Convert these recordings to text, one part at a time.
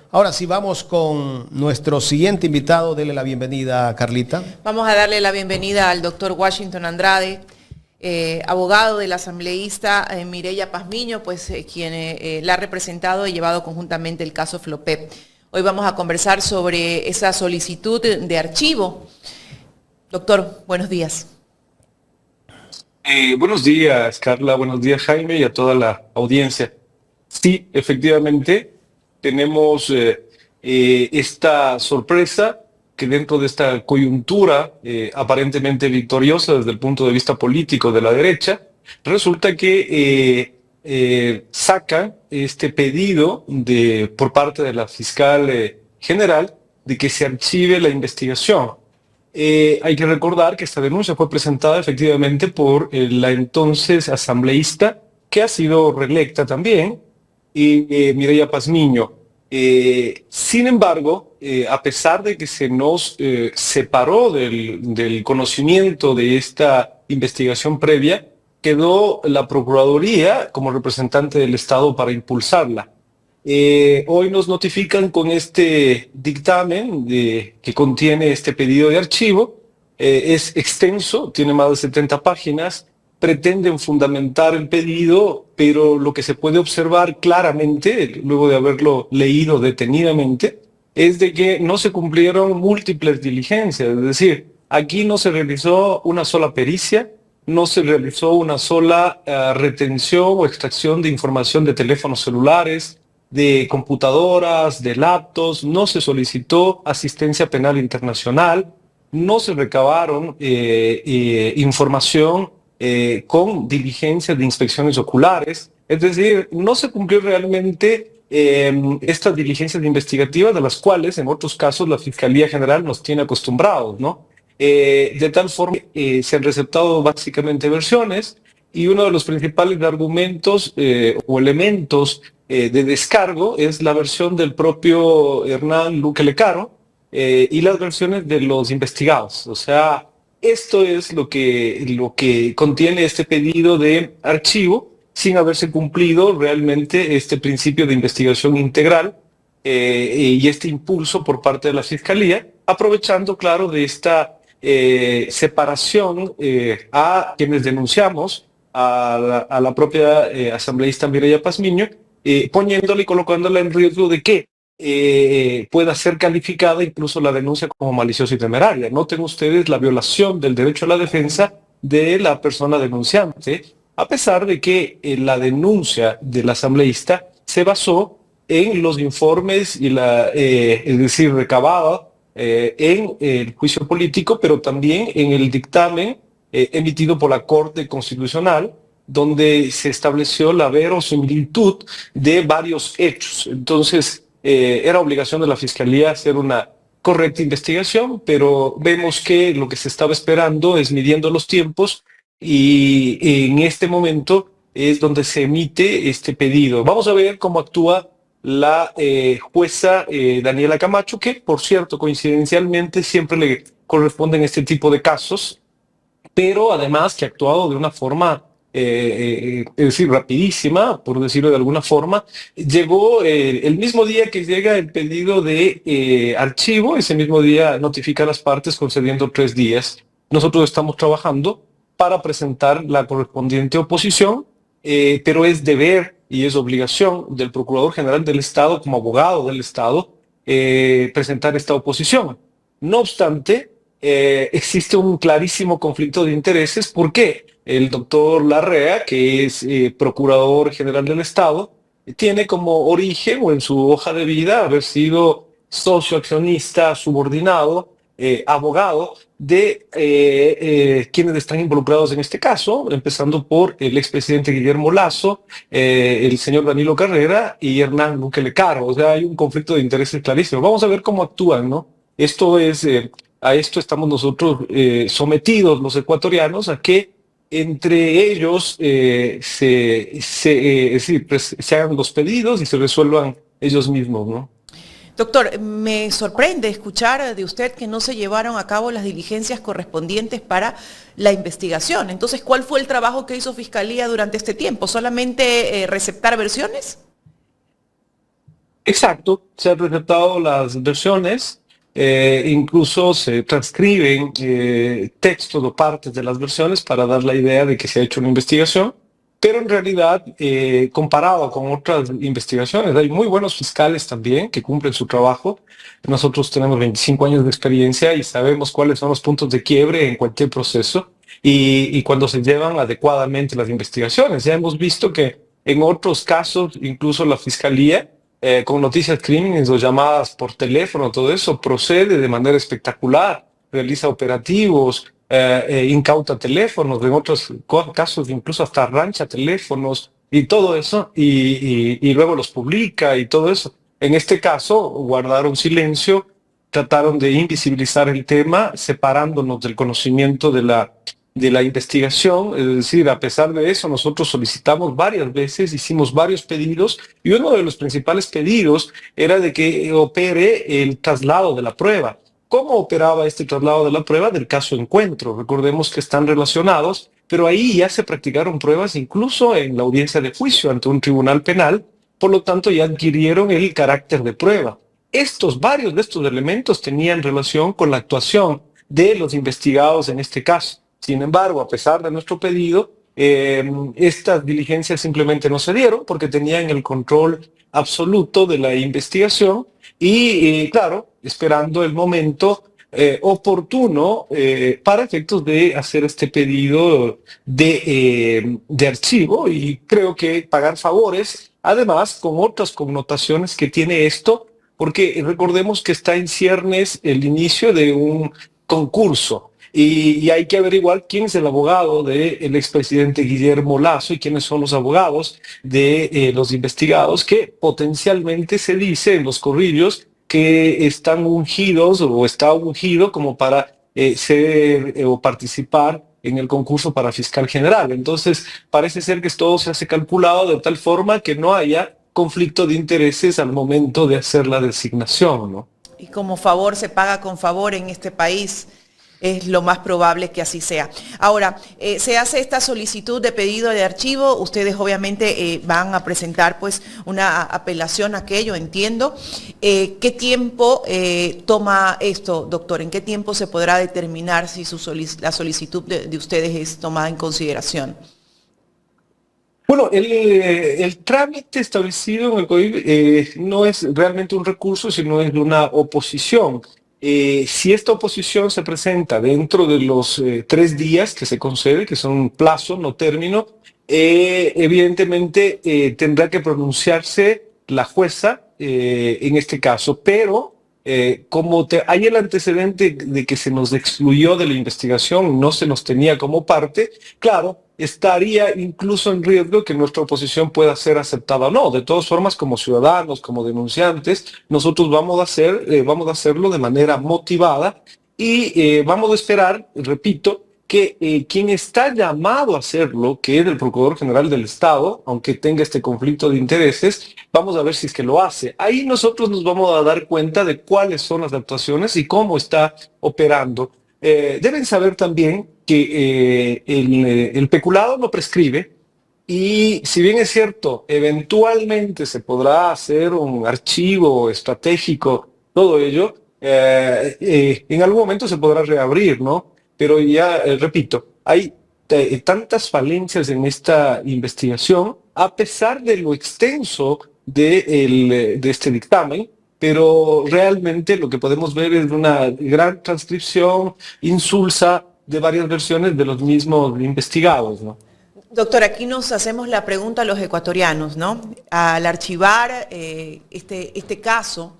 Ahora sí, vamos con nuestro siguiente invitado. Dele la bienvenida a Carlita. Vamos a darle la bienvenida al doctor Washington Andrade, abogado del asambleísta Mireya Pazmiño, pues quien la ha representado y llevado conjuntamente el caso Flopep. Hoy vamos a conversar sobre esa solicitud de archivo. Doctor, buenos días. Buenos días, Carla. Buenos días, Jaime, y a toda la audiencia. Sí, efectivamente, tenemos esta sorpresa que dentro de esta coyuntura aparentemente victoriosa desde el punto de vista político de la derecha, resulta que saca este pedido por parte de la fiscal general de que se archive la investigación. Hay que recordar que esta denuncia fue presentada efectivamente por la entonces asambleísta, que ha sido reelecta también, Mireya Pazmiño. Sin embargo, a pesar de que se nos separó del conocimiento de esta investigación previa, quedó la Procuraduría como representante del Estado para impulsarla. Hoy nos notifican con este dictamen que contiene este pedido de archivo. Es extenso, tiene más de 70 páginas, pretenden fundamentar el pedido, pero lo que se puede observar claramente, luego de haberlo leído detenidamente, es de que no se cumplieron múltiples diligencias. Es decir, aquí no se realizó una sola pericia, no se realizó una sola retención o extracción de información de teléfonos celulares, de computadoras, de laptops, no se solicitó asistencia penal internacional, no se recabaron información con diligencias de inspecciones oculares. Es decir, no se cumplió realmente estas diligencias investigativas de las cuales en otros casos la Fiscalía General nos tiene acostumbrados, ¿no? De tal forma se han receptado básicamente versiones, y uno de los principales argumentos o elementos de descargo es la versión del propio Hernán Luque Lecaro y las versiones de los investigados. O sea, esto es lo que contiene este pedido de archivo, sin haberse cumplido realmente este principio de investigación integral y este impulso por parte de la Fiscalía, aprovechando, claro, de esta separación a quienes denunciamos, a la propia asambleísta Mireya Pazmiño, poniéndola y colocándola en riesgo de que pueda ser calificada incluso la denuncia como maliciosa y temeraria. Noten ustedes la violación del derecho a la defensa de la persona denunciante, a pesar de que la denuncia del asambleísta se basó en los informes y es decir, recabada en el juicio político, pero también en el dictamen emitido por la Corte Constitucional, donde se estableció la verosimilitud de varios hechos. Entonces, era obligación de la Fiscalía hacer una correcta investigación, pero vemos que lo que se estaba esperando es midiendo los tiempos, y en este momento es donde se emite este pedido. Vamos a ver cómo actúa la jueza Daniela Camacho, que por cierto, coincidencialmente, siempre le corresponden este tipo de casos, pero además que ha actuado de una forma, es decir, rapidísima, por decirlo de alguna forma. Llegó el mismo día que llega el pedido de archivo, ese mismo día notifica a las partes concediendo 3 días. Nosotros estamos trabajando para presentar la correspondiente oposición, pero es deber y es obligación del Procurador General del Estado, como abogado del Estado, presentar esta oposición. No obstante, existe un clarísimo conflicto de intereses porque el doctor Larrea, que es Procurador General del Estado, tiene como origen o en su hoja de vida haber sido socio accionista subordinado, abogado de quienes están involucrados en este caso, empezando por el expresidente Guillermo Lasso, el señor Danilo Carrera y Hernán Luque Lecaro. O sea, hay un conflicto de intereses clarísimo. Vamos a ver cómo actúan, ¿no? Esto es, a esto estamos nosotros sometidos, los ecuatorianos, a que entre ellos se hagan los pedidos y se resuelvan ellos mismos, ¿no? Doctor, me sorprende escuchar de usted que no se llevaron a cabo las diligencias correspondientes para la investigación. Entonces, ¿cuál fue el trabajo que hizo Fiscalía durante este tiempo? ¿Solamente receptar versiones? Exacto, se han resaltado las versiones, incluso se transcriben textos o partes de las versiones para dar la idea de que se ha hecho una investigación, pero en realidad, comparado con otras investigaciones, hay muy buenos fiscales también que cumplen su trabajo. Nosotros tenemos 25 años de experiencia y sabemos cuáles son los puntos de quiebre en cualquier proceso y cuando se llevan adecuadamente las investigaciones. Ya hemos visto que en otros casos, incluso la fiscalía, con noticias crímenes o llamadas por teléfono, todo eso procede de manera espectacular, realiza operativos, incauta teléfonos, en otros casos incluso hasta arrancha teléfonos y todo eso, y luego los publica y todo eso. En este caso, guardaron silencio, trataron de invisibilizar el tema, separándonos del conocimiento de la investigación. Es decir, a pesar de eso, nosotros solicitamos varias veces, hicimos varios pedidos y uno de los principales pedidos era de que opere el traslado de la prueba. ¿Cómo operaba este traslado de la prueba? Del caso Encuentro. Recordemos que están relacionados, pero ahí ya se practicaron pruebas incluso en la audiencia de juicio ante un tribunal penal, por lo tanto ya adquirieron el carácter de prueba. Varios de estos elementos tenían relación con la actuación de los investigados en este caso. Sin embargo, a pesar de nuestro pedido, estas diligencias simplemente no se dieron porque tenían el control absoluto de la investigación y, claro, esperando el momento oportuno para efectos de hacer este pedido de archivo, y creo que pagar favores, además con otras connotaciones que tiene esto, porque recordemos que está en ciernes el inicio de un concurso. Y hay que averiguar quién es el abogado del expresidente Guillermo Lasso y quiénes son los abogados de los investigados que potencialmente se dice en los corrillos que están ungidos o está ungido como para ser o participar en el concurso para fiscal general. Entonces, parece ser que todo se hace calculado de tal forma que no haya conflicto de intereses al momento de hacer la designación, ¿no? Y como favor se paga con favor en este país. Es lo más probable que así sea. Ahora, se hace esta solicitud de pedido de archivo, ustedes obviamente van a presentar pues una apelación a aquello, entiendo. ¿Qué tiempo toma esto, doctor? ¿En qué tiempo se podrá determinar si la solicitud de ustedes es tomada en consideración? Bueno, el trámite establecido en el COIP no es realmente un recurso, sino es una oposición. Si esta oposición se presenta dentro de los 3 días que se concede, que son un plazo, no término, evidentemente tendrá que pronunciarse la jueza en este caso, pero como hay el antecedente de que se nos excluyó de la investigación, no se nos tenía como parte, claro, estaría incluso en riesgo que nuestra oposición pueda ser aceptada o no. De todas formas, como ciudadanos, como denunciantes, nosotros vamos a hacerlo de manera motivada y vamos a esperar, repito, que quien está llamado a hacerlo, que es el Procurador General del Estado, aunque tenga este conflicto de intereses, vamos a ver si es que lo hace. Ahí nosotros nos vamos a dar cuenta de cuáles son las actuaciones y cómo está operando. Deben saber también que el peculado no prescribe, y si bien es cierto, eventualmente se podrá hacer un archivo estratégico, todo ello, en algún momento se podrá reabrir, ¿no? Pero ya, repito, hay tantas falencias en esta investigación, a pesar de lo extenso de este dictamen, pero realmente lo que podemos ver es una gran transcripción insulsa de varias versiones de los mismos investigados, ¿no? Doctor, aquí nos hacemos la pregunta a los ecuatorianos, ¿no? Al archivar este caso,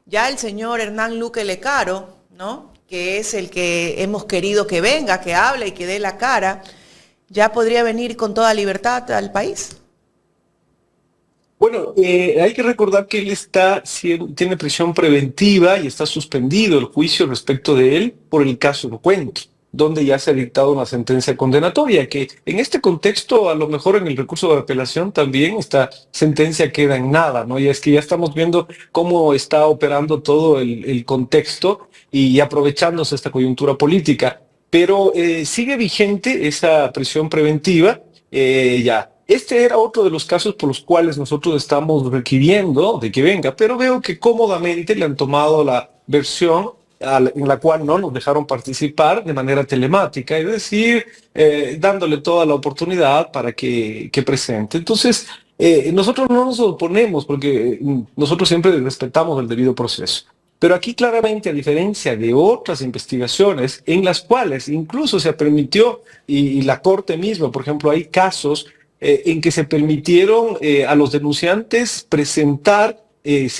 ya el señor Hernán Luque Lecaro, ¿no?, que es el que hemos querido que venga, que hable y que dé la cara, ya podría venir con toda libertad al país. Bueno, hay que recordar que él tiene prisión preventiva y está suspendido el juicio respecto de él por el caso Encuentro, donde ya se ha dictado una sentencia condenatoria, que en este contexto, a lo mejor en el recurso de apelación también esta sentencia queda en nada, ¿no? Y es que ya estamos viendo cómo está operando todo el contexto y aprovechándose esta coyuntura política. Pero sigue vigente esa prisión preventiva, ya. Este era otro de los casos por los cuales nosotros estamos requiriendo de que venga, pero veo que cómodamente le han tomado la versión en la cual no nos dejaron participar de manera telemática, es decir, dándole toda la oportunidad para que presente. Entonces, nosotros no nos oponemos porque nosotros siempre respetamos el debido proceso. Pero aquí claramente, a diferencia de otras investigaciones en las cuales incluso se permitió, y la Corte misma, por ejemplo, hay casos en que se permitieron a los denunciantes presentar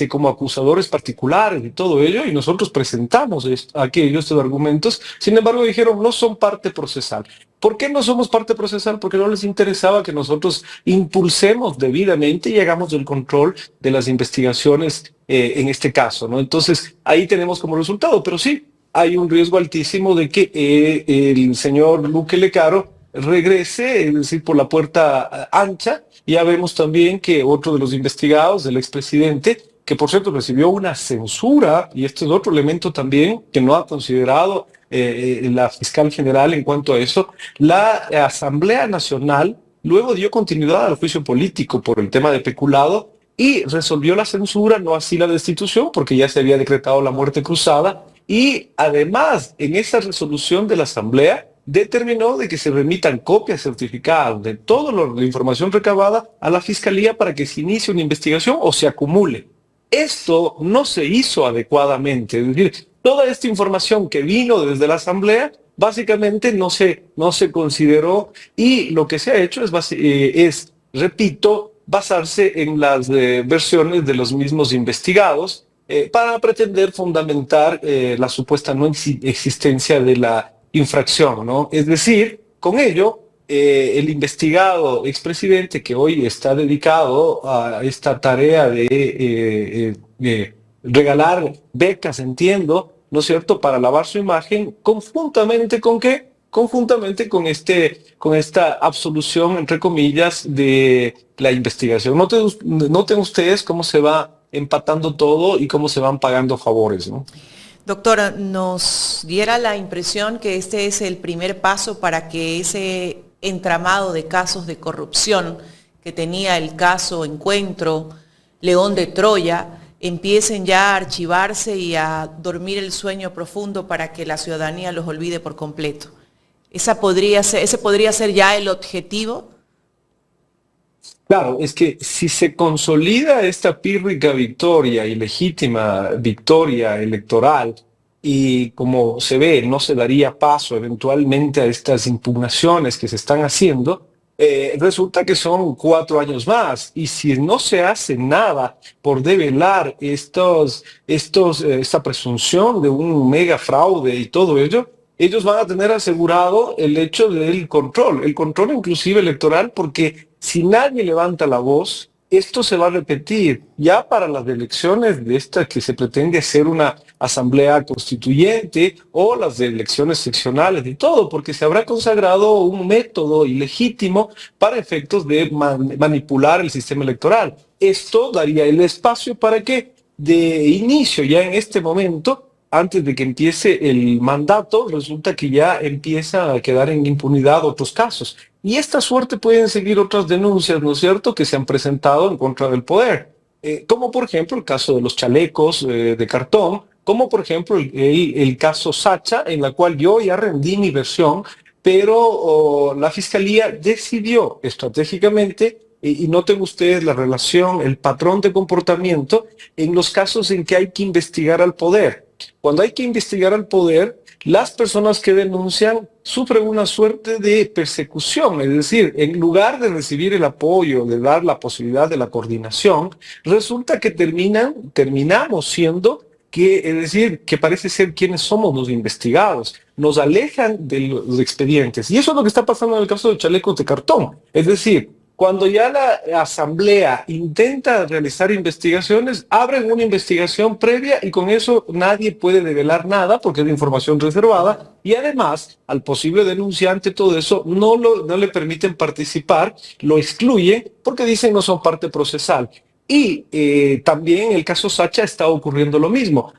como acusadores particulares y todo ello, y nosotros presentamos estos argumentos. Sin embargo, dijeron no son parte procesal. ¿Por qué no somos parte procesal? Porque no les interesaba que nosotros impulsemos debidamente y hagamos el control de las investigaciones en este caso, ¿no? Entonces, ahí tenemos como resultado, pero sí, hay un riesgo altísimo de que el señor Luque Lecaro regrese, es decir, por la puerta ancha. Ya vemos también que otro de los investigados, el expresidente, que por cierto recibió una censura, y este es otro elemento también que no ha considerado la fiscal general en cuanto a eso, la Asamblea Nacional luego dio continuidad al juicio político por el tema de peculado y resolvió la censura, no así la destitución, porque ya se había decretado la muerte cruzada, y además en esa resolución de la Asamblea determinó de que se remitan copias certificadas de toda la información recabada a la Fiscalía para que se inicie una investigación o se acumule. Esto no se hizo adecuadamente, es decir, toda esta información que vino desde la Asamblea básicamente no se consideró, y lo que se ha hecho es, repito, basarse en las versiones de los mismos investigados para pretender fundamentar la supuesta no existencia de la infracción, ¿no? Es decir, con ello, el investigado expresidente que hoy está dedicado a esta tarea de regalar becas, entiendo, ¿no es cierto?, para lavar su imagen, conjuntamente con qué, conjuntamente con esta absolución, entre comillas, de la investigación. Noten ustedes cómo se va empatando todo y cómo se van pagando favores, ¿no? Doctora, nos diera la impresión que este es el primer paso para que ese entramado de casos de corrupción que tenía el caso Encuentro, León de Troya, empiecen ya a archivarse y a dormir el sueño profundo para que la ciudadanía los olvide por completo. ¿Ese podría ser ya el objetivo? Claro, es que si se consolida esta pírrica victoria y legítima victoria electoral, y como se ve, no se daría paso eventualmente a estas impugnaciones que se están haciendo, resulta que son 4 años más. Y si no se hace nada por develar esta presunción de un mega fraude y todo ello, ellos van a tener asegurado el hecho del control, el control inclusive electoral, porque si nadie levanta la voz, esto se va a repetir ya para las elecciones de esta que se pretende hacer una asamblea constituyente o las de elecciones seccionales y todo, porque se habrá consagrado un método ilegítimo para efectos de manipular el sistema electoral. Esto daría el espacio para que de inicio, ya en este momento, antes de que empiece el mandato, resulta que ya empieza a quedar en impunidad otros casos. Y esta suerte pueden seguir otras denuncias, ¿no es cierto?, que se han presentado en contra del poder. Como por ejemplo el caso de los chalecos de cartón, como por ejemplo el caso Sacha, en la cual yo ya rendí mi versión, pero la Fiscalía decidió estratégicamente, y noten ustedes la relación, el patrón de comportamiento en los casos en que hay que investigar al poder. Cuando hay que investigar al poder, las personas que denuncian sufren una suerte de persecución, es decir, en lugar de recibir el apoyo, de dar la posibilidad de la coordinación, resulta que terminamos siendo es decir, que parece ser quienes somos los investigados, nos alejan de los expedientes. Y eso es lo que está pasando en el caso de chalecos de cartón. Es decir, cuando ya la asamblea intenta realizar investigaciones, abren una investigación previa y con eso nadie puede develar nada porque es de información reservada, y además al posible denunciante todo eso no le permiten participar, lo excluyen porque dicen no son parte procesal. Y también en el caso Sacha está ocurriendo lo mismo.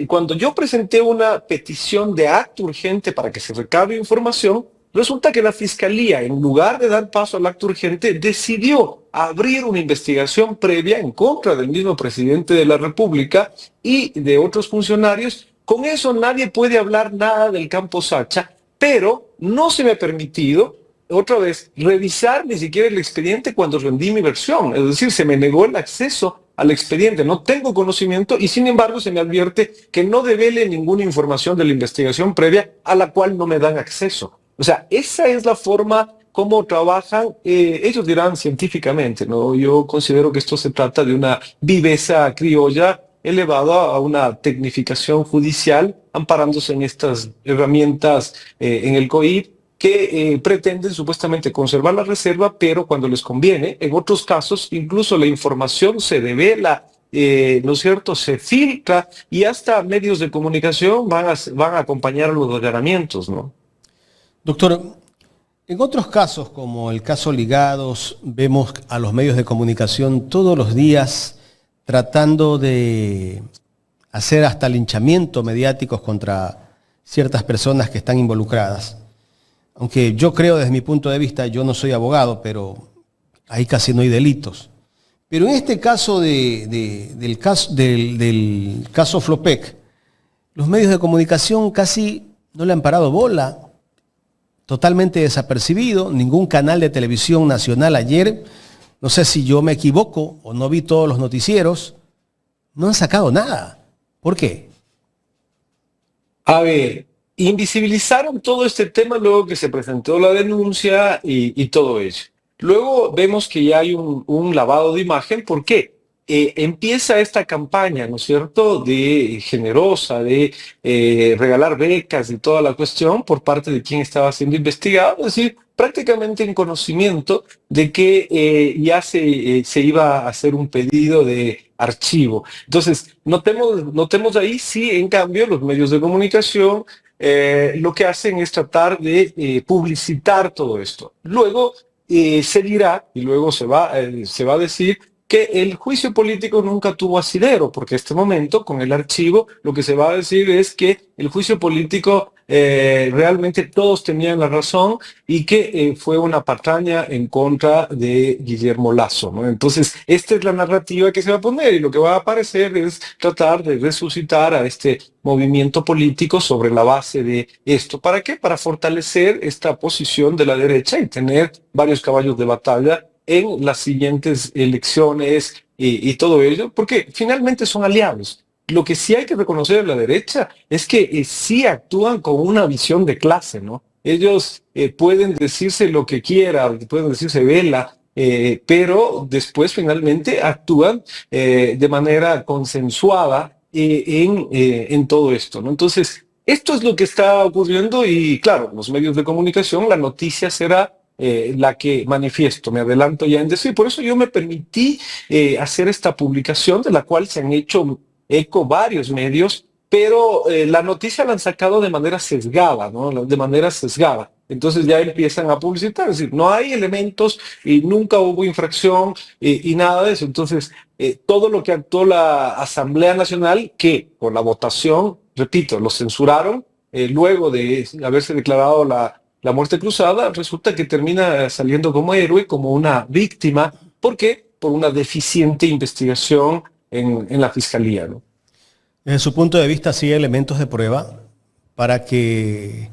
Cuando yo presenté una petición de acto urgente para que se recabe información, Resulta que la Fiscalía, en lugar de dar paso al acto urgente, decidió abrir una investigación previa en contra del mismo presidente de la República y de otros funcionarios. Con eso nadie puede hablar nada del campo Sacha, pero no se me ha permitido, otra vez, revisar ni siquiera el expediente cuando rendí mi versión. Es decir, se me negó el acceso al expediente. No tengo conocimiento y sin embargo se me advierte que no devele ninguna información de la investigación previa a la cual no me dan acceso. O sea, esa es la forma como trabajan, ellos dirán científicamente, ¿no? Yo considero que esto se trata de una viveza criolla elevada a una tecnificación judicial, amparándose en estas herramientas en el COIP, que pretenden supuestamente conservar la reserva, pero cuando les conviene, en otros casos, incluso la información se devela, ¿no es cierto?, se filtra y hasta medios de comunicación van a acompañar a los allanamientos, ¿no? Doctor, en otros casos, como el caso Ligados, vemos a los medios de comunicación todos los días tratando de hacer hasta linchamientos mediáticos contra ciertas personas que están involucradas. Aunque yo creo desde mi punto de vista, yo no soy abogado, pero ahí casi no hay delitos. Pero en este caso del caso Flopec, los medios de comunicación casi no le han parado bola, totalmente desapercibido. Ningún canal de televisión nacional ayer, no sé si yo me equivoco o no vi todos los noticieros, no han sacado nada. ¿Por qué? A ver, invisibilizaron todo este tema luego que se presentó la denuncia y todo eso. Luego vemos que ya hay un lavado de imagen. ¿Por qué? Empieza esta campaña, ¿no es cierto?, de generosa, de regalar becas y toda la cuestión por parte de quien estaba siendo investigado, es decir, prácticamente en conocimiento de que ya se iba a hacer un pedido de archivo. Entonces, notemos ahí, sí, en cambio, los medios de comunicación lo que hacen es tratar de publicitar todo esto. Luego se dirá, y luego se va a decir, que el juicio político nunca tuvo asidero, porque en este momento, con el archivo, lo que se va a decir es que el juicio político realmente todos tenían la razón y que fue una patraña en contra de Guillermo Lasso, ¿no? Entonces, esta es la narrativa que se va a poner y lo que va a aparecer es tratar de resucitar a este movimiento político sobre la base de esto. ¿Para qué? Para fortalecer esta posición de la derecha y tener varios caballos de batalla en las siguientes elecciones y todo ello, porque finalmente son aliados. Lo que sí hay que reconocer a la derecha es que sí actúan con una visión de clase, ¿no? Ellos pueden decirse lo que quieran, pueden decirse vela, pero después finalmente actúan de manera consensuada en todo esto, ¿no? Entonces, esto es lo que está ocurriendo y claro, los medios de comunicación, la noticia será la que manifiesto, me adelanto ya en decir. Por eso yo me permití hacer esta publicación, de la cual se han hecho eco varios medios, pero la noticia la han sacado de manera sesgada, ¿no? De manera sesgada. Entonces ya empiezan a publicitar, es decir, no hay elementos y nunca hubo infracción y nada de eso. Entonces, todo lo que actuó la Asamblea Nacional, que con la votación, repito, lo censuraron, luego de haberse declarado la muerte cruzada, resulta que termina saliendo como héroe, como una víctima. ¿Por qué? Por una deficiente investigación en la Fiscalía, ¿no? Desde su punto de vista, ¿sí hay elementos de prueba para que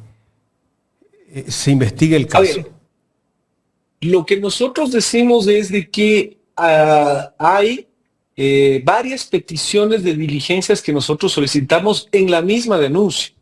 se investigue el caso? A ver, lo que nosotros decimos es de que hay varias peticiones de diligencias que nosotros solicitamos en la misma denuncia.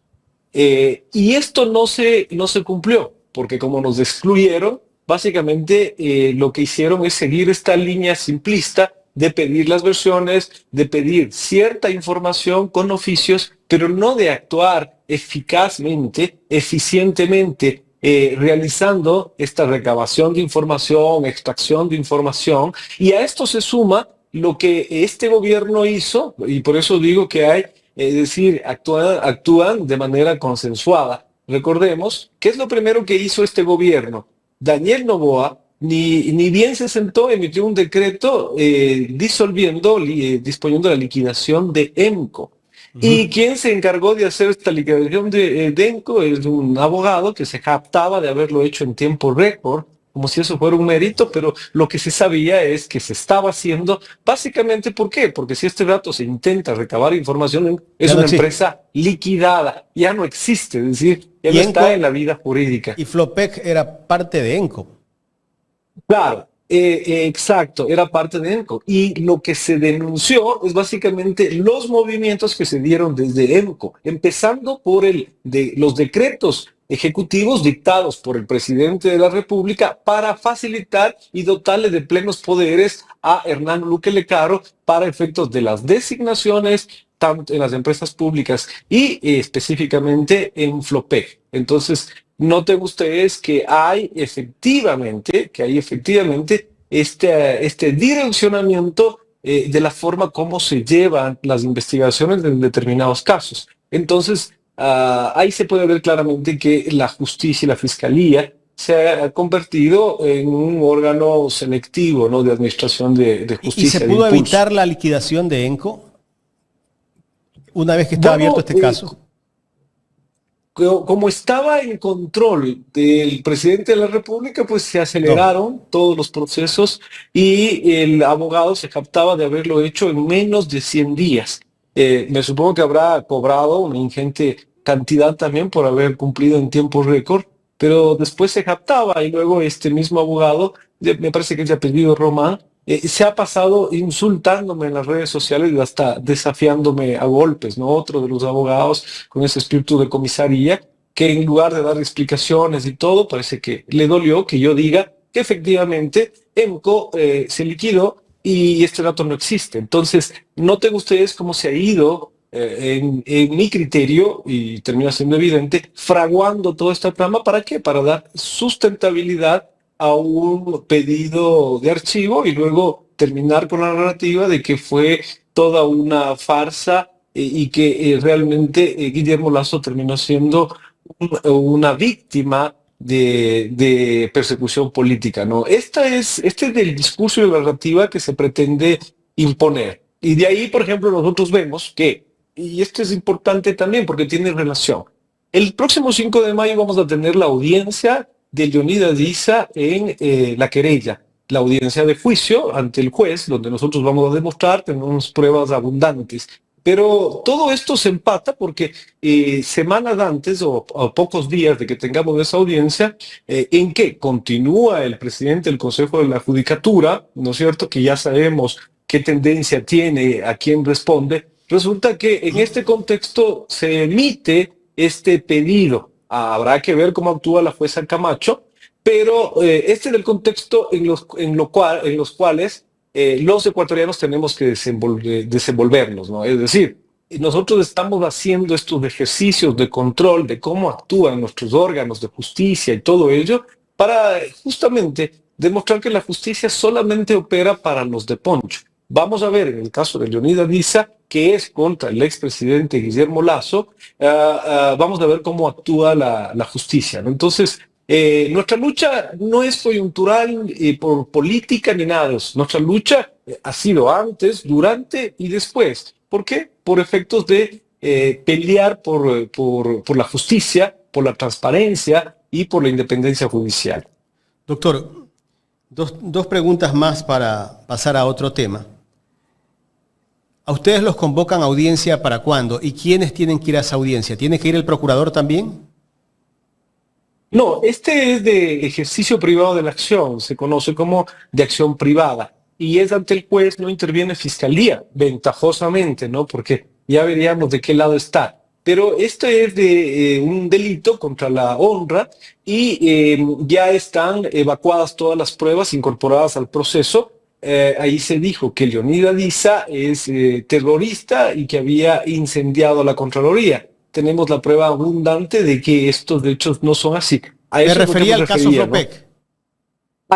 Y esto no se cumplió, porque como nos excluyeron, básicamente lo que hicieron es seguir esta línea simplista de pedir las versiones, de pedir cierta información con oficios, pero no de actuar eficazmente, eficientemente, realizando esta recabación de información, extracción de información. Y a esto se suma lo que este gobierno hizo, y por eso digo que hay, es decir, actúan de manera consensuada. Recordemos, ¿qué es lo primero que hizo este gobierno? Daniel Noboa ni bien se sentó, emitió un decreto disponiendo la liquidación de EMCO. Y quien se encargó de hacer esta liquidación de ENCO es un abogado que se jactaba de haberlo hecho en tiempo récord, como si eso fuera un mérito, pero lo que se sabía es que se estaba haciendo básicamente, ¿por qué? Porque si este dato se intenta recabar información, es Ya no una existe. empresa liquidada, ya no existe, es decir, ya Y no ENCO está en la vida jurídica. y Flopec era parte de ENCO. Claro, exacto, era parte de ENCO. Y lo que se denunció es básicamente los movimientos que se dieron desde ENCO, empezando por los decretos ejecutivos dictados por el presidente de la República para facilitar y dotarle de plenos poderes a Hernán Luque Lecaro para efectos de las designaciones tanto en las empresas públicas y específicamente en Flopec. Entonces, noten ustedes que hay efectivamente este direccionamiento de la forma como se llevan las investigaciones en determinados casos. Entonces, ahí se puede ver claramente que la justicia y la fiscalía se ha convertido en un órgano selectivo, ¿no?, de administración de ¿Y se justicia, de pudo impulso. evitar la liquidación de ENCO una vez que estaba abierto Bueno, este caso? como estaba en control del presidente de la República, pues se No. aceleraron todos los procesos y el abogado se captaba de haberlo hecho en menos de 100 días. Me supongo que habrá cobrado una ingente cantidad también por haber cumplido en tiempo récord, pero después se captaba y luego este mismo abogado, me parece que es de apellido Román, se ha pasado insultándome en las redes sociales y hasta desafiándome a golpes, ¿no? Otro de los abogados con ese espíritu de comisaría, que en lugar de dar explicaciones y todo, parece que le dolió que yo diga que efectivamente EMCO se liquidó y este dato no existe. Entonces, noten ustedes cómo se ha ido, en mi criterio, y termina siendo evidente, fraguando toda esta trama. ¿Para qué? Para dar sustentabilidad a un pedido de archivo y luego terminar con la narrativa de que fue toda una farsa, y que realmente Guillermo Lazo terminó siendo una víctima de persecución política, ¿no? Este es el discurso y la narrativa que se pretende imponer. Y de ahí, por ejemplo, nosotros vemos que, y esto es importante también porque tiene relación, el próximo 5 de mayo vamos a tener la audiencia de Leonidas Diza en la querella, la audiencia de juicio ante el juez, donde nosotros vamos a demostrar, tenemos pruebas abundantes. Pero todo esto se empata porque semanas antes o pocos días de que tengamos esa audiencia, en que continúa el presidente del Consejo de la Judicatura, ¿no es cierto?, que ya sabemos qué tendencia tiene, a quién responde, resulta que en este contexto se emite este pedido. Habrá que ver cómo actúa la jueza Camacho, pero este es el contexto en los cuales los ecuatorianos tenemos que desenvolvernos, ¿no? Es decir, nosotros estamos haciendo estos ejercicios de control de cómo actúan nuestros órganos de justicia y todo ello para justamente demostrar que la justicia solamente opera para los de Poncho. Vamos a ver en el caso de Leonidas Diza, que es contra el expresidente Guillermo Lazo, vamos a ver cómo actúa la justicia, ¿no? Entonces, nuestra lucha no es coyuntural por política ni nada de eso. Nuestra lucha ha sido antes, durante y después. ¿Por qué? Por efectos de pelear por la justicia, por la transparencia y por la independencia judicial. Doctor, dos preguntas más para pasar a otro tema. ¿A ustedes los convocan a audiencia para cuándo? ¿Y quiénes tienen que ir a esa audiencia? ¿Tiene que ir el procurador también? No, este es de ejercicio privado de la acción, se conoce como de acción privada. Y es ante el juez, no interviene fiscalía, ventajosamente, ¿no? Porque ya veríamos de qué lado está. Pero este es de un delito contra la honra y ya están evacuadas todas las pruebas incorporadas al proceso. Ahí se dijo que Leonidas Diza es terrorista y que había incendiado la Contraloría. Tenemos la prueba abundante de que estos hechos no son así. A Me eso es lo que refería me al caso refería, ¿no? Flopec.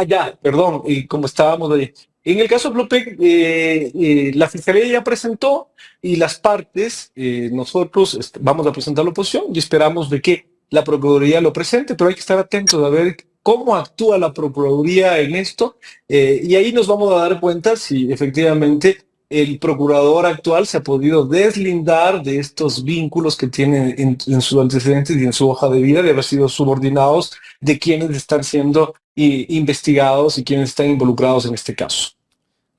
Ya, perdón, y como estábamos ahí. En el caso Flopec, la Fiscalía ya presentó y las partes, nosotros vamos a presentar la oposición y esperamos de que la Procuraduría lo presente, pero hay que estar atentos a ver cómo actúa la Procuraduría en esto, y ahí nos vamos a dar cuenta si efectivamente el procurador actual se ha podido deslindar de estos vínculos que tiene en sus antecedentes y en su hoja de vida de haber sido subordinados de quienes están siendo investigados y quienes están involucrados en este caso.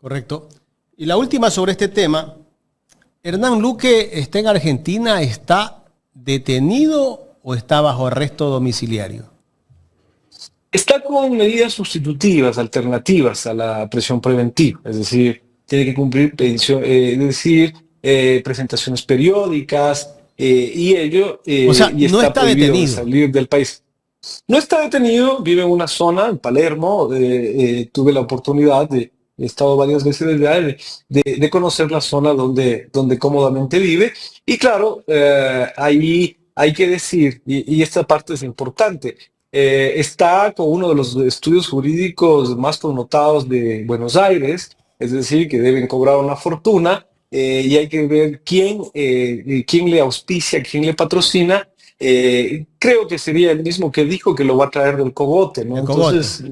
Correcto. Y la última sobre este tema, Hernán Luque está en Argentina, ¿está detenido o está bajo arresto domiciliario? Está con medidas sustitutivas, alternativas a la prisión preventiva, es decir, tiene que cumplir presentaciones periódicas y ello O sea, y no está está prohibido de detenido. salir del país. No está detenido, vive en una zona, en Palermo, tuve la oportunidad he estado varias veces allá, de conocer la zona donde cómodamente vive. Y claro, ahí hay que decir, y esta parte es importante, está con uno de los estudios jurídicos más connotados de Buenos Aires, es decir, que deben cobrar una fortuna, y hay que ver quién le auspicia, quién le patrocina. Creo que sería el mismo que dijo que lo va a traer del cogote, ¿no? El cogote. Entonces,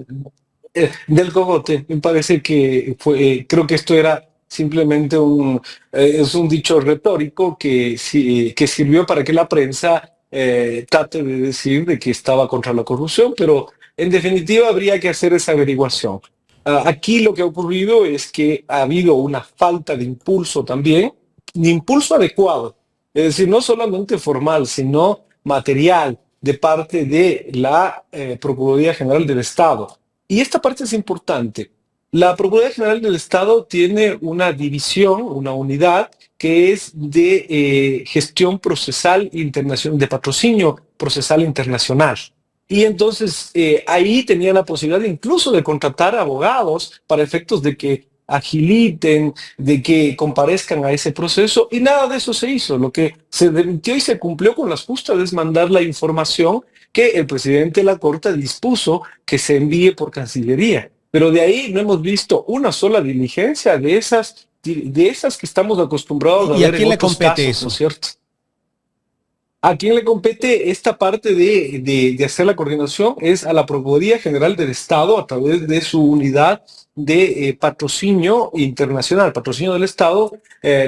del cogote, me parece que creo que esto era simplemente es un dicho retórico que sirvió para que la prensa trate de decir de que estaba contra la corrupción, pero en definitiva habría que hacer esa averiguación. Aquí lo que ha ocurrido es que ha habido una falta de impulso también, de impulso adecuado, es decir, no solamente formal, sino material de parte de la Procuraduría General del Estado. Y esta parte es importante. La Procuraduría General del Estado tiene una división, una unidad que es de gestión procesal internacional, de patrocinio procesal internacional. Y entonces ahí tenía la posibilidad incluso de contratar abogados para efectos de que agiliten, de que comparezcan a ese proceso, y nada de eso se hizo. Lo que se demitió y se cumplió con las justas es mandar la información que el presidente de la Corte dispuso que se envíe por Cancillería. Pero de ahí no hemos visto una sola diligencia de esas que estamos acostumbrados a ¿Y a ver en quién le otros compete casos, ¿no eso? es cierto? ¿A quién le compete esta parte de hacer la coordinación? Es a la Procuraduría General del Estado a través de su unidad de patrocinio internacional, patrocinio del Estado,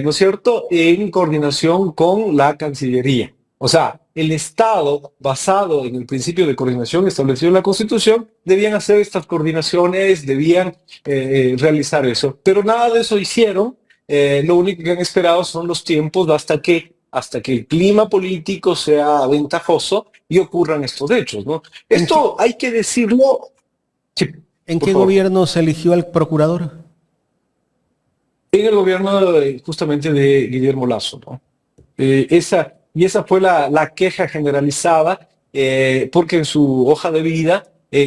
¿no es cierto?, en coordinación con la Cancillería. O sea, el Estado, basado en el principio de coordinación establecido en la Constitución, debían hacer estas coordinaciones, debían realizar eso. Pero nada de eso hicieron. Lo único que han esperado son los tiempos hasta que el clima político sea ventajoso y ocurran estos hechos, ¿no? Esto hay que decirlo. Sí, ¿En por qué favor. gobierno se eligió al procurador? En el gobierno justamente de Guillermo Lasso, ¿no? Esa fue la queja generalizada, porque en su hoja de vida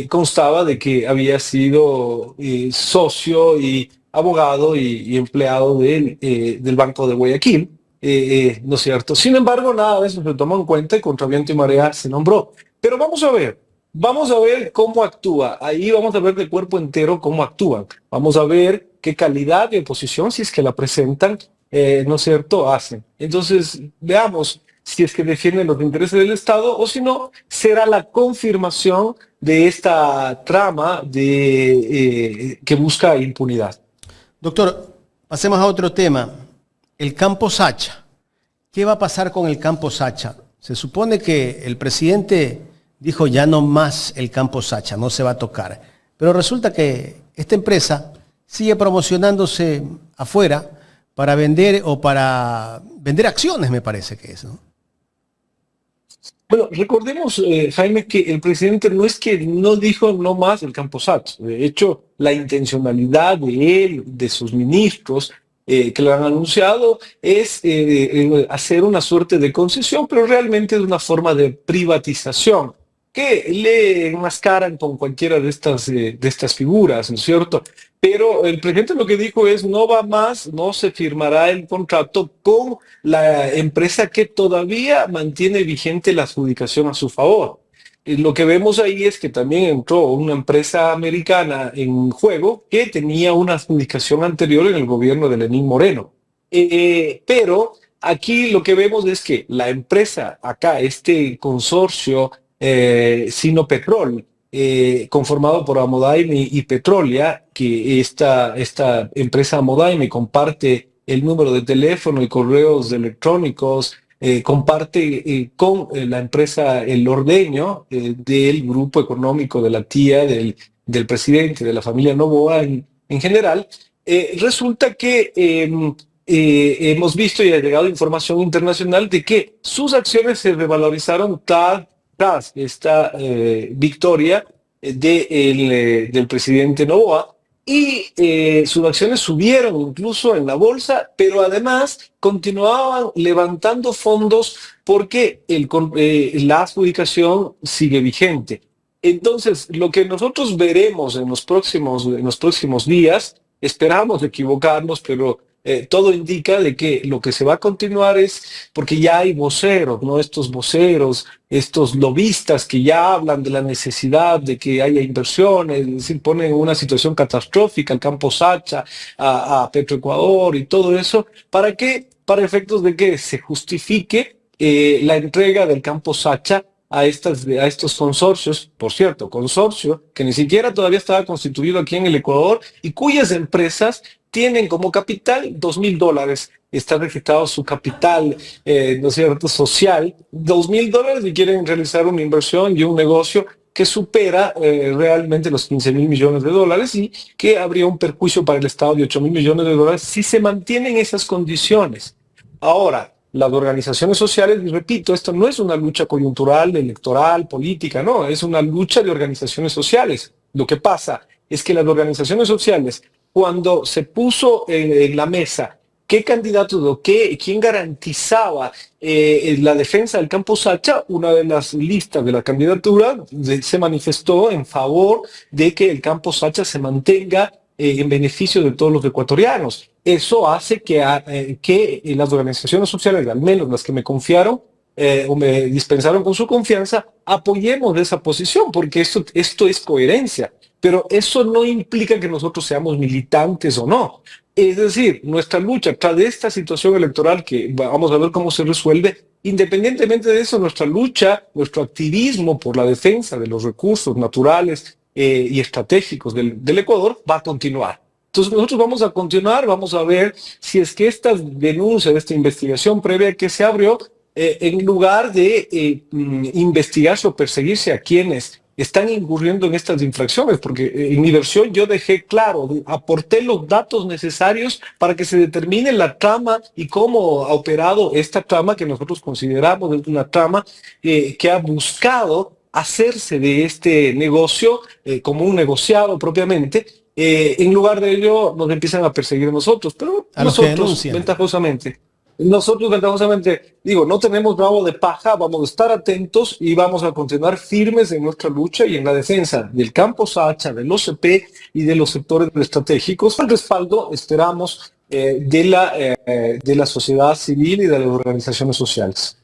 constaba de que había sido socio y abogado y empleado del Banco de Guayaquil, ¿no es cierto? Sin embargo, nada de eso se tomó en cuenta y contra viento y marea se nombró. Pero vamos a ver cómo actúa. Ahí vamos a ver de cuerpo entero cómo actúan. Vamos a ver qué calidad de oposición, si es que la presentan, ¿no es cierto?, hacen. Entonces, veamos si es que defienden los intereses del Estado o si no, será la confirmación de esta trama que busca impunidad. Doctor, pasemos a otro tema. El campo Sacha. ¿Qué va a pasar con el campo Sacha? Se supone que el presidente dijo ya no más el campo Sacha, no se va a tocar. Pero resulta que esta empresa sigue promocionándose afuera para vender acciones, me parece que es, ¿no? Bueno, recordemos, Jaime, que el presidente no es que no dijo no más el campo Sacha. De hecho, la intencionalidad de él, de sus ministros, que lo han anunciado, es hacer una suerte de concesión, pero realmente es una forma de privatización que le enmascaran con cualquiera de estas figuras, ¿no es cierto? Pero el presidente lo que dijo es, no va más, no se firmará el contrato con la empresa que todavía mantiene vigente la adjudicación a su favor. Y lo que vemos ahí es que también entró una empresa americana en juego que tenía una adjudicación anterior en el gobierno de Lenín Moreno. Pero aquí lo que vemos es que la empresa, acá, este consorcio Sinopetrol, conformado por Amodaime y Petrolia, que esta empresa Amodaime comparte el número de teléfono y correos electrónicos, comparte con la empresa El Ordeño, del grupo económico de la tía del presidente, de la familia Noboa en general. Resulta que hemos visto y ha llegado información internacional de que sus acciones se revalorizaron tras esta victoria del presidente Noboa, y sus acciones subieron incluso en la bolsa, pero además continuaban levantando fondos porque la adjudicación sigue vigente. Entonces, lo que nosotros veremos en los próximos días, esperamos equivocarnos, pero todo indica de que lo que se va a continuar es, porque ya hay voceros, ¿no? Estos voceros, estos lobistas que ya hablan de la necesidad de que haya inversiones, es decir, ponen en una situación catastrófica al Campo Sacha, a Petroecuador y todo eso, ¿para qué? Para efectos de que se justifique la entrega del Campo Sacha a estos consorcios, por cierto, consorcio que ni siquiera todavía estaba constituido aquí en el Ecuador y cuyas empresas tienen como capital $2.000. Está registrado su capital, ¿no es cierto?, social, $2.000, y quieren realizar una inversión y un negocio que supera realmente los 15.000 millones de dólares, y que habría un perjuicio para el Estado de 8.000 millones de dólares si se mantienen esas condiciones. Ahora, las organizaciones sociales, y repito, esto no es una lucha coyuntural, electoral, política, no, es una lucha de organizaciones sociales. Lo que pasa es que las organizaciones sociales, cuando se puso en la mesa qué candidatos o quién garantizaba la defensa del Campo Sacha, una de las listas de la candidatura se manifestó en favor de que el Campo Sacha se mantenga en beneficio de todos los ecuatorianos. Eso hace que las organizaciones sociales, al menos las que me confiaron o me dispensaron con su confianza, apoyemos esa posición, porque esto es coherencia. Pero eso no implica que nosotros seamos militantes o no. Es decir, nuestra lucha tras esta situación electoral, que vamos a ver cómo se resuelve, independientemente de eso, nuestra lucha, nuestro activismo por la defensa de los recursos naturales y estratégicos del Ecuador va a continuar. Entonces nosotros vamos a continuar, vamos a ver si es que esta denuncia, esta investigación previa que se abrió, en lugar de investigarse o perseguirse a quienes están incurriendo en estas infracciones, porque en mi versión yo dejé claro, aporté los datos necesarios para que se determine la trama y cómo ha operado esta trama, que nosotros consideramos una trama que ha buscado hacerse de este negocio como un negociado propiamente. En lugar de ello nos empiezan a perseguir nosotros, pero nosotros ventajosamente, digo, no tenemos rabo de paja, vamos a estar atentos y vamos a continuar firmes en nuestra lucha y en la defensa del Campo Sacha, del OCP y de los sectores estratégicos, el respaldo, esperamos, de la sociedad civil y de las organizaciones sociales.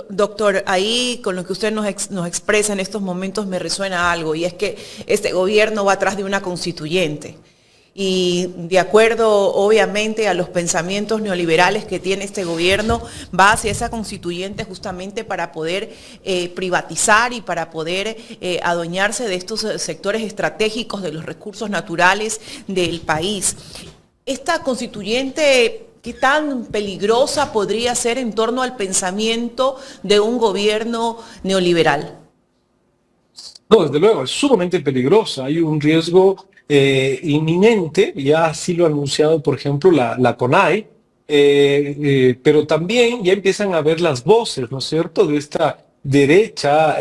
Doctor, ahí con lo que usted nos expresa en estos momentos me resuena algo, y es que este gobierno va atrás de una constituyente. Y de acuerdo, obviamente, a los pensamientos neoliberales que tiene este gobierno, va hacia esa constituyente justamente para poder privatizar y para poder adueñarse de estos sectores estratégicos, de los recursos naturales del país. Esta constituyente, ¿qué tan peligrosa podría ser en torno al pensamiento de un gobierno neoliberal? No, desde luego, es sumamente peligrosa. Hay un riesgo inminente, ya así lo ha anunciado, por ejemplo, la CONAIE, pero también ya empiezan a ver las voces, ¿no es cierto?, de esta derecha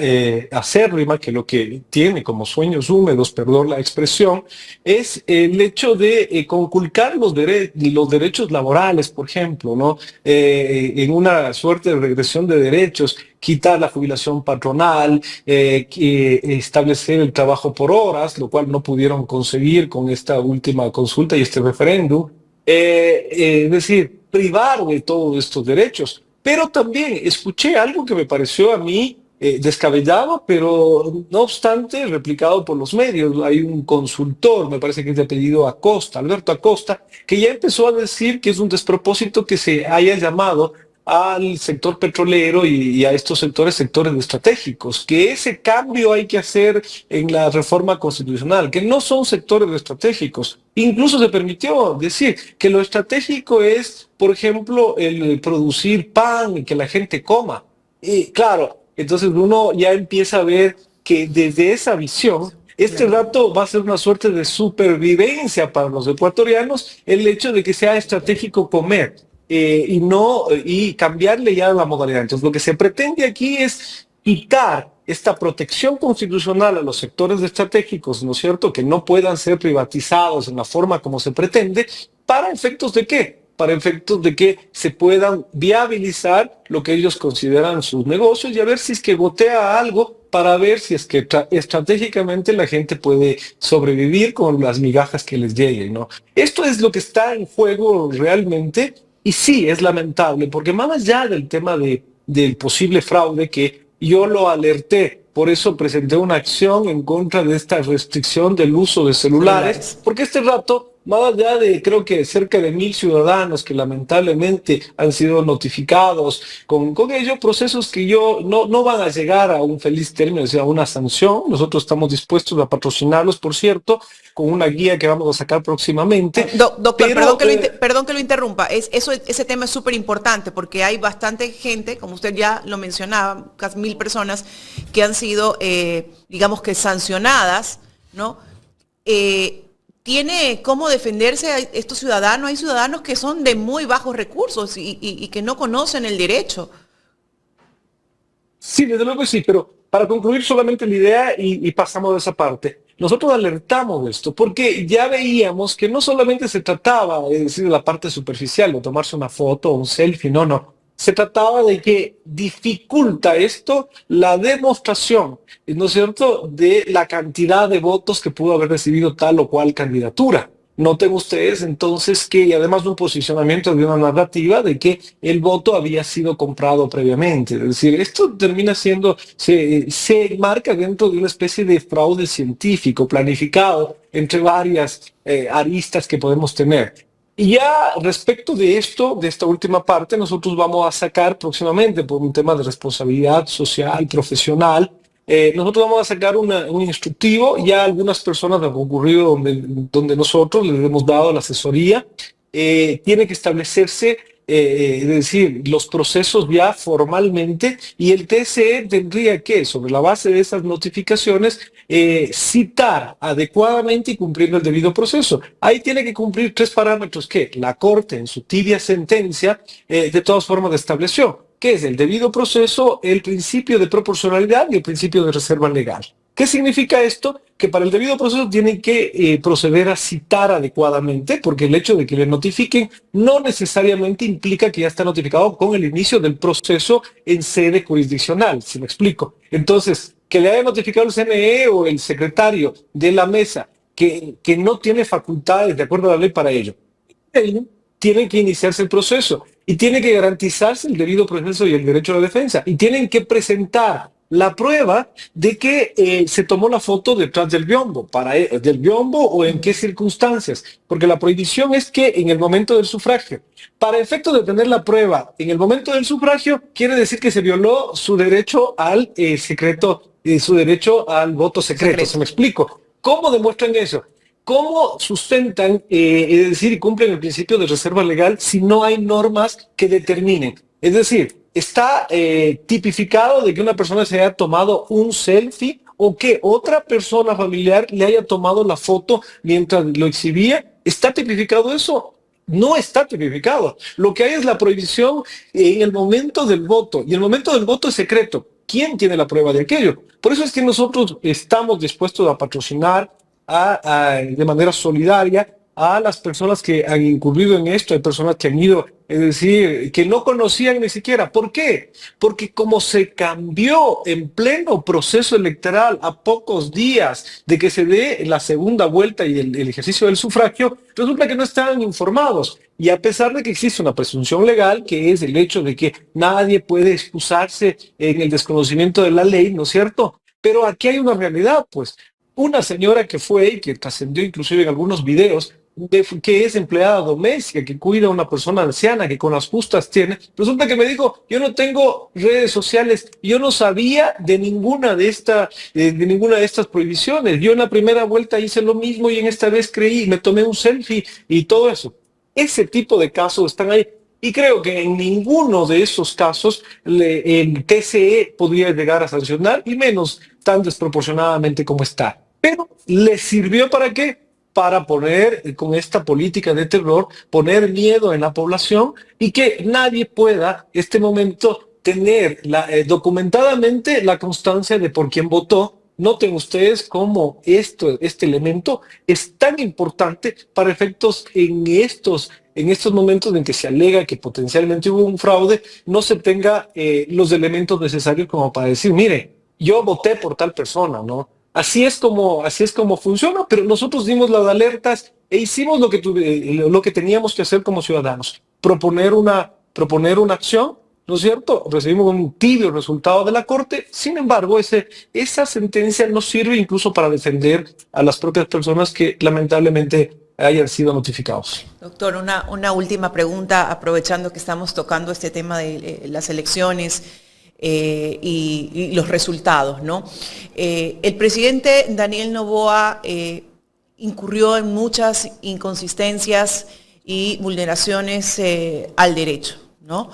acérrima, que lo que tiene como sueños húmedos, perdón la expresión, es el hecho de conculcar los derechos laborales, por ejemplo, ¿no? En una suerte de regresión de derechos, quitar la jubilación patronal, establecer el trabajo por horas, lo cual no pudieron conseguir con esta última consulta y este referéndum, es decir, privar de todos estos derechos. Pero también escuché algo que me pareció a mí descabellado, pero no obstante replicado por los medios. Hay un consultor, me parece que es de apellido Acosta, Alberto Acosta, que ya empezó a decir que es un despropósito que se haya llamado al sector petrolero y a estos sectores estratégicos, que ese cambio hay que hacer en la reforma constitucional, que no son sectores estratégicos, Incluso se permitió decir que lo estratégico es, por ejemplo, el producir pan y que la gente coma. Y claro, entonces uno ya empieza a ver que desde esa visión, este rato va a ser una suerte de supervivencia para los ecuatorianos el hecho de que sea estratégico comer y no y cambiarle ya la modalidad. Entonces, lo que se pretende aquí es quitar esta protección constitucional a los sectores estratégicos, ¿no es cierto?, que no puedan ser privatizados en la forma como se pretende, ¿para efectos de qué? Para efectos de que se puedan viabilizar lo que ellos consideran sus negocios y a ver si es que gotea algo para ver si es que estratégicamente la gente puede sobrevivir con las migajas que les lleguen, ¿no? Esto es lo que está en juego realmente y sí, es lamentable, porque más allá del tema del posible fraude que yo lo alerté, por eso presenté una acción en contra de esta restricción del uso de celulares, porque este rato, más allá de creo que cerca de 1.000 ciudadanos que lamentablemente han sido notificados con ello, procesos que no van a llegar a un feliz término, o sea, a una sanción. Nosotros estamos dispuestos a patrocinarlos, por cierto, con una guía que vamos a sacar próximamente. Doctor, pero, perdón que lo interrumpa. Ese tema es súper importante porque hay bastante gente, como usted ya lo mencionaba, casi 1.000 personas que han sido, digamos que sancionadas, ¿no? ¿Tiene cómo defenderse a estos ciudadanos? Hay ciudadanos que son de muy bajos recursos y que no conocen el derecho. Sí, desde luego sí, pero para concluir solamente la idea y pasamos de esa parte. Nosotros alertamos de esto porque ya veíamos que no solamente se trataba, es decir, de la parte superficial, de tomarse una foto o un selfie, no. Se trataba de que dificulta esto la demostración, ¿no es cierto?, de la cantidad de votos que pudo haber recibido tal o cual candidatura. Noten ustedes entonces que, y además de un posicionamiento de una narrativa de que el voto había sido comprado previamente. Es decir, esto termina siendo, se enmarca dentro de una especie de fraude científico planificado entre varias aristas que podemos tener. Y ya respecto de esto, de esta última parte, nosotros vamos a sacar próximamente por un tema de responsabilidad social, profesional, nosotros vamos a sacar un instructivo. Ya algunas personas han concurrido donde nosotros les hemos dado la asesoría. Tiene que establecerse, es decir, los procesos ya formalmente y el TSE tendría que, sobre la base de esas notificaciones, citar adecuadamente y cumpliendo el debido proceso. Ahí tiene que cumplir 3 parámetros que la Corte en su tibia sentencia de todas formas estableció, que es el debido proceso, el principio de proporcionalidad y el principio de reserva legal. ¿Qué significa esto? Que para el debido proceso tienen que proceder a citar adecuadamente, porque el hecho de que le notifiquen no necesariamente implica que ya está notificado con el inicio del proceso en sede jurisdiccional, si me explico. Entonces, que le haya notificado el CNE o el secretario de la mesa que no tiene facultades de acuerdo a la ley para ello, tienen que iniciarse el proceso y tiene que garantizarse el debido proceso y el derecho a la defensa y tienen que presentar la prueba de que se tomó la foto detrás del biombo, del biombo o en qué circunstancias, porque la prohibición es que en el momento del sufragio, para efecto de tener la prueba en el momento del sufragio, quiere decir que se violó su derecho al secreto, su derecho al voto secreto. ¿Se me explico? ¿Cómo demuestran eso? ¿Cómo sustentan, es decir, y cumplen el principio de reserva legal si no hay normas que determinen? Es decir, está tipificado de que una persona se haya tomado un selfie o que otra persona familiar le haya tomado la foto mientras lo exhibía. ¿Está tipificado eso? No está tipificado. Lo que hay es la prohibición en el momento del voto y el momento del voto es secreto. ¿Quién tiene la prueba de aquello? Por eso es que nosotros estamos dispuestos a patrocinar de manera solidaria a las personas que han incurrido en esto. Hay personas que han ido, es decir, que no conocían ni siquiera. ¿Por qué? Porque como se cambió en pleno proceso electoral a pocos días de que se dé la segunda vuelta y el ejercicio del sufragio, resulta que no estaban informados. Y a pesar de que existe una presunción legal, que es el hecho de que nadie puede excusarse en el desconocimiento de la ley, ¿no es cierto? Pero aquí hay una realidad, pues. Una señora que fue y que trascendió inclusive en algunos videos, que es empleada doméstica, que cuida a una persona anciana, que con las justas tiene. Resulta que me dijo, yo no tengo redes sociales, yo no sabía de ninguna de estas prohibiciones. Yo en la primera vuelta hice lo mismo y en esta vez creí, me tomé un selfie y todo eso. Ese tipo de casos están ahí. Y creo que en ninguno de esos casos el TCE podría llegar a sancionar, y menos tan desproporcionadamente como está. Pero ¿le sirvió para qué? Para poner, con esta política de terror, poner miedo en la población y que nadie pueda, este momento, tener documentadamente la constancia de por quién votó. Noten ustedes cómo este elemento es tan importante para efectos en estos momentos en que se alega que potencialmente hubo un fraude, no se tenga los elementos necesarios como para decir, mire, yo voté por tal persona, ¿no? Así es como funciona, pero nosotros dimos las alertas e hicimos lo que teníamos que hacer como ciudadanos, proponer una acción, ¿no es cierto? Recibimos un tibio resultado de la Corte. Sin embargo, esa sentencia no sirve incluso para defender a las propias personas que lamentablemente hayan sido notificados. Doctor, una última pregunta, aprovechando que estamos tocando este tema de las elecciones y los resultados, ¿no? El presidente Daniel Noboa incurrió en muchas inconsistencias y vulneraciones al derecho, ¿no?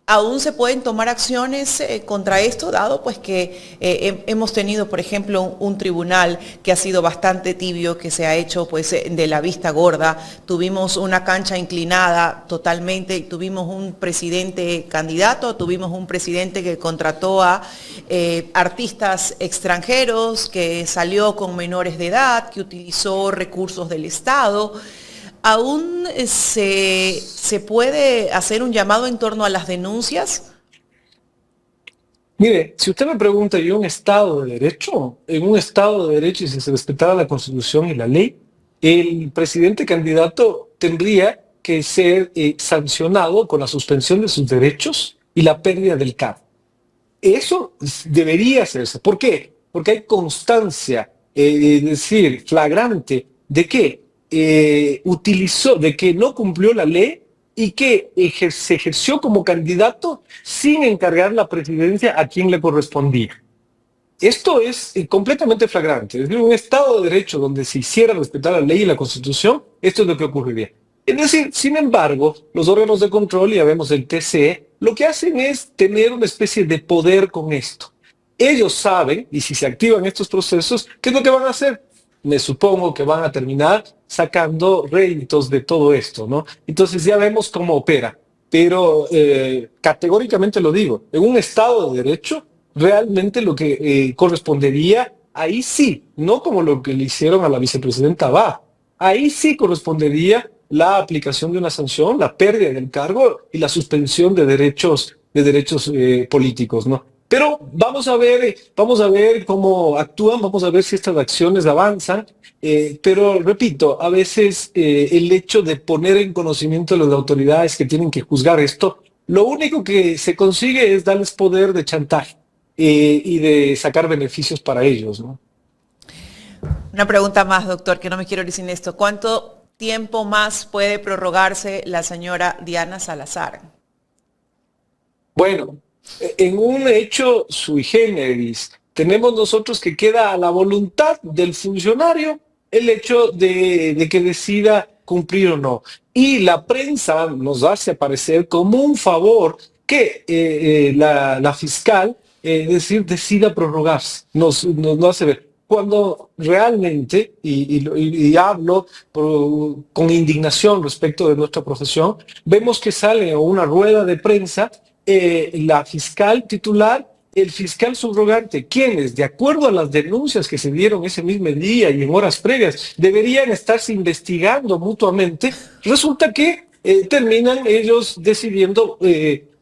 ¿Aún se pueden tomar acciones contra esto, dado pues que hemos tenido, por ejemplo, un tribunal que ha sido bastante tibio, que se ha hecho pues de la vista gorda? Tuvimos una cancha inclinada totalmente, tuvimos un presidente candidato, tuvimos un presidente que contrató a artistas extranjeros, que salió con menores de edad, que utilizó recursos del Estado. ¿Aún se puede hacer un llamado en torno a las denuncias? Mire, si usted me pregunta, yo en un Estado de Derecho y si se respetara la Constitución y la ley, el presidente candidato tendría que ser sancionado con la suspensión de sus derechos y la pérdida del cargo. Eso debería hacerse. ¿Por qué? Porque hay constancia, es decir, flagrante, de que de que no cumplió la ley y que se ejerció como candidato sin encargar la presidencia a quien le correspondía. Esto es completamente flagrante. Es decir, un Estado de Derecho donde se hiciera respetar la ley y la Constitución, esto es lo que ocurriría. Es decir, sin embargo, los órganos de control, ya vemos el TCE, lo que hacen es tener una especie de poder con esto. Ellos saben, y si se activan estos procesos, ¿qué es lo que van a hacer? Me supongo que van a terminar sacando réditos de todo esto, ¿no? Entonces ya vemos cómo opera. Pero categóricamente lo digo, en un Estado de Derecho, realmente lo que correspondería, ahí sí, no como lo que le hicieron a la vicepresidenta Abad, ahí sí correspondería la aplicación de una sanción, la pérdida del cargo y la suspensión de derechos políticos, ¿no? Pero vamos a ver cómo actúan, vamos a ver si estas acciones avanzan, pero repito, a veces el hecho de poner en conocimiento de las autoridades que tienen que juzgar esto, lo único que se consigue es darles poder de chantaje y de sacar beneficios para ellos, ¿no? Una pregunta más, doctor, que no me quiero ir sin esto. ¿Cuánto tiempo más puede prorrogarse la señora Diana Salazar? Bueno, en un hecho sui generis, tenemos nosotros que queda a la voluntad del funcionario el hecho de que decida cumplir o no. Y la prensa nos hace aparecer como un favor que la fiscal, decida prorrogarse. Nos hace ver. Cuando realmente, y hablo con indignación respecto de nuestra profesión, vemos que sale una rueda de prensa la fiscal titular, el fiscal subrogante, quienes, de acuerdo a las denuncias que se dieron ese mismo día y en horas previas, deberían estarse investigando mutuamente, resulta que terminan ellos decidiendo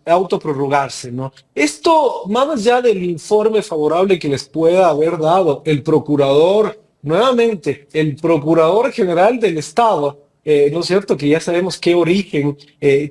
autoprorrogarse, ¿no? Esto, más allá del informe favorable que les pueda haber dado el procurador, nuevamente, el procurador general del Estado, ¿no es cierto?, que ya sabemos qué origen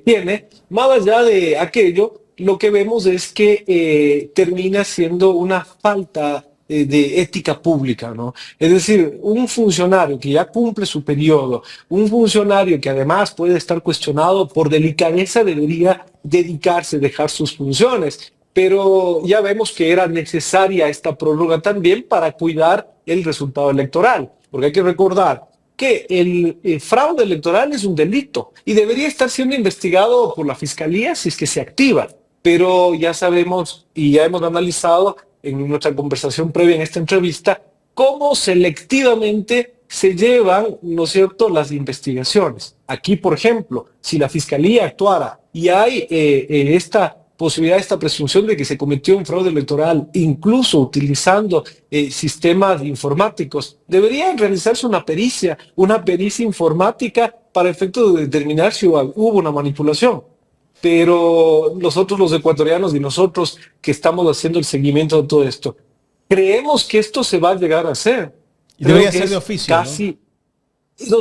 tiene, más allá de aquello, lo que vemos es que termina siendo una falta de ética pública, ¿no? Es decir, un funcionario que ya cumple su periodo, un funcionario que además puede estar cuestionado por delicadeza, debería dedicarse, dejar sus funciones. Pero ya vemos que era necesaria esta prórroga también para cuidar el resultado electoral, porque hay que recordar que el fraude electoral es un delito y debería estar siendo investigado por la Fiscalía si es que se activa. Pero ya sabemos y ya hemos analizado en nuestra conversación previa en esta entrevista cómo selectivamente se llevan, ¿no es cierto?, las investigaciones. Aquí, por ejemplo, si la Fiscalía actuara y hay esta posibilidad, esta presunción de que se cometió un fraude electoral, incluso utilizando sistemas informáticos, debería realizarse una pericia informática para efecto de determinar si hubo una manipulación. Pero nosotros los ecuatorianos y nosotros que estamos haciendo el seguimiento de todo esto, creemos que esto se va a llegar a hacer. Y debería ser de oficio, casi, ¿no?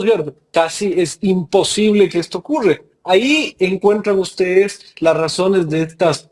Casi es imposible que esto ocurra. Ahí encuentran ustedes las razones de estas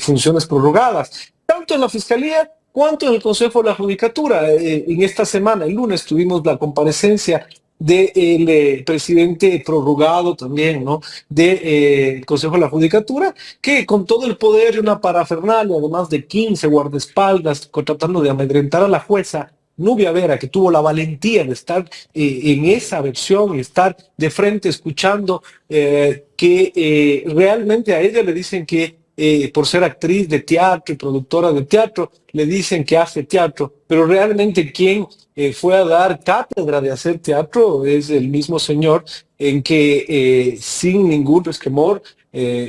funciones prorrogadas, tanto en la Fiscalía cuanto en el Consejo de la Judicatura. En esta semana, el lunes, tuvimos la comparecencia del presidente prorrogado también, ¿no?, del Consejo de la Judicatura, que con todo el poder y una parafernalia, además de 15 guardaespaldas, tratando de amedrentar a la jueza Nubia Vera, que tuvo la valentía de estar en esa versión y estar de frente escuchando que realmente a ella le dicen que por ser actriz de teatro y productora de teatro, le dicen que hace teatro, pero realmente quien fue a dar cátedra de hacer teatro es el mismo señor, en que sin ningún resquemor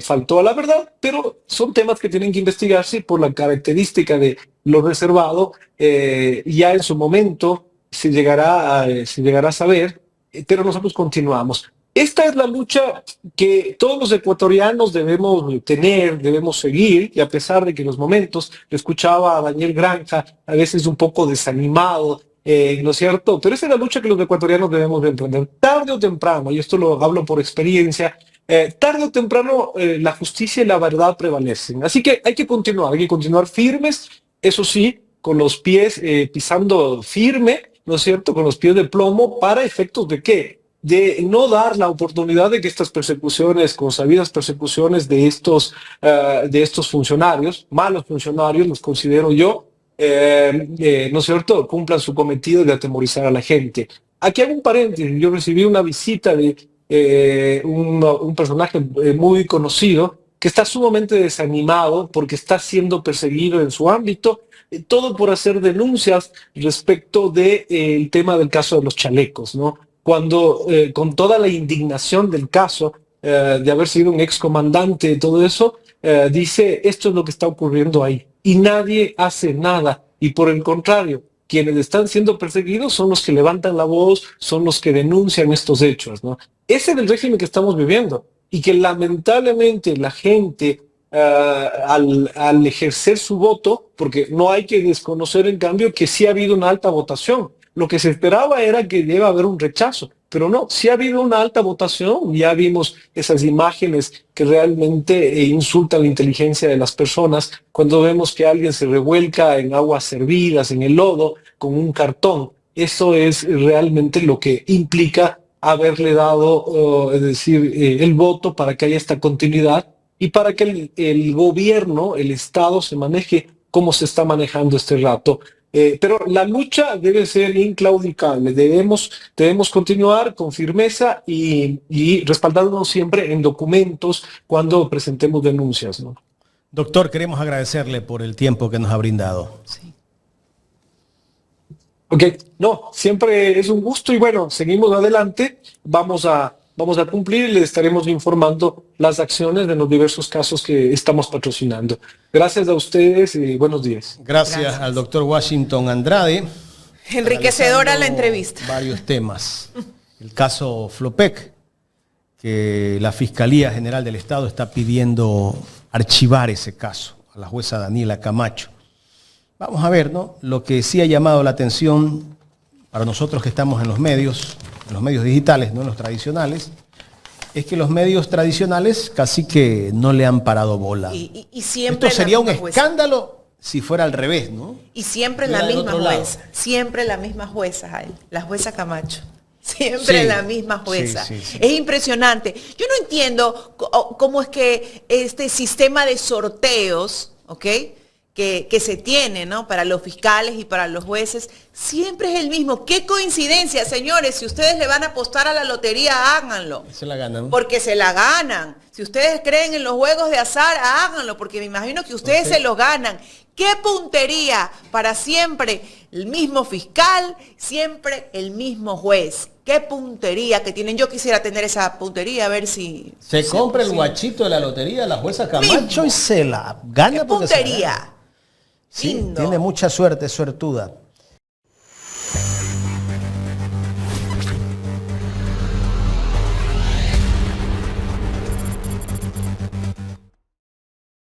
faltó a la verdad, pero son temas que tienen que investigarse por la característica de lo reservado. Ya en su momento se llegará a saber, pero nosotros continuamos. Esta es la lucha que todos los ecuatorianos debemos tener, debemos seguir, y a pesar de que en los momentos, le escuchaba a Daniel Granja, a veces un poco desanimado, ¿no es cierto? Pero esa es la lucha que los ecuatorianos debemos de emprender, tarde o temprano, y esto lo hablo por experiencia, tarde o temprano la justicia y la verdad prevalecen. Así que hay que continuar firmes, eso sí, con los pies pisando firme, ¿no es cierto?, con los pies de plomo, ¿para efectos de qué? De no dar la oportunidad de que estas persecuciones, consabidas persecuciones de estos funcionarios, malos funcionarios, los considero yo, ¿no es cierto?, cumplan su cometido de atemorizar a la gente. Aquí hago un paréntesis. Yo recibí una visita de un personaje muy conocido que está sumamente desanimado porque está siendo perseguido en su ámbito, todo por hacer denuncias respecto del tema del caso de los chalecos, ¿no? Cuando con toda la indignación del caso, de haber sido un excomandante y todo eso, dice, esto es lo que está ocurriendo ahí. Y nadie hace nada. Y por el contrario, quienes están siendo perseguidos son los que levantan la voz, son los que denuncian estos hechos, ¿no? Ese es el régimen que estamos viviendo. Y que lamentablemente la gente, al ejercer su voto, porque no hay que desconocer en cambio que sí ha habido una alta votación. Lo que se esperaba era que iba a haber un rechazo, pero no, sí ha habido una alta votación. Ya vimos esas imágenes que realmente insultan la inteligencia de las personas, cuando vemos que alguien se revuelca en aguas hervidas, en el lodo, con un cartón. Eso es realmente lo que implica haberle dado, es decir, el voto para que haya esta continuidad y para que el gobierno, el Estado, se maneje como se está manejando este rato. Pero la lucha debe ser inclaudicable. Debemos continuar con firmeza y respaldándonos siempre en documentos cuando presentemos denuncias, ¿no? Doctor, queremos agradecerle por el tiempo que nos ha brindado. Sí. Ok, no, siempre es un gusto y bueno, seguimos adelante. Vamos a cumplir y les estaremos informando las acciones de los diversos casos que estamos patrocinando. Gracias a ustedes y buenos días. Gracias al doctor Washington Andrade. Enriquecedora la entrevista. Varios temas. El caso Flopec, que la Fiscalía General del Estado está pidiendo archivar ese caso a la jueza Daniela Camacho. Vamos a ver, ¿no? Lo que sí ha llamado la atención para nosotros que estamos en los medios digitales, no en los tradicionales, es que los medios tradicionales casi que no le han parado bola. Y siempre esto sería un escándalo si fuera al revés, ¿no? Y siempre Fuera la del misma otro lado. jueza, siempre la misma jueza, Jaime, la jueza Camacho. Siempre Sí, la misma jueza. sí, sí, sí. Es impresionante. Yo no entiendo cómo es que este sistema de sorteos, ¿ok? Que se tiene, ¿no? Para los fiscales y para los jueces, siempre es el mismo. Qué coincidencia, señores. Si ustedes le van a apostar a la lotería, háganlo. Se la ganan. Porque se la ganan. Si ustedes creen en los juegos de azar, háganlo, porque me imagino que ustedes se los ganan. ¡Qué puntería! Para siempre el mismo fiscal, siempre el mismo juez. ¡Qué puntería que tienen! Yo quisiera tener esa puntería, a ver si... Se compra el posible. guachito de la lotería, la jueza Camacho, Mismo. y se la gana ¡Qué porque se la gana. puntería! Sí, Lindo. tiene mucha suerte, es suertuda.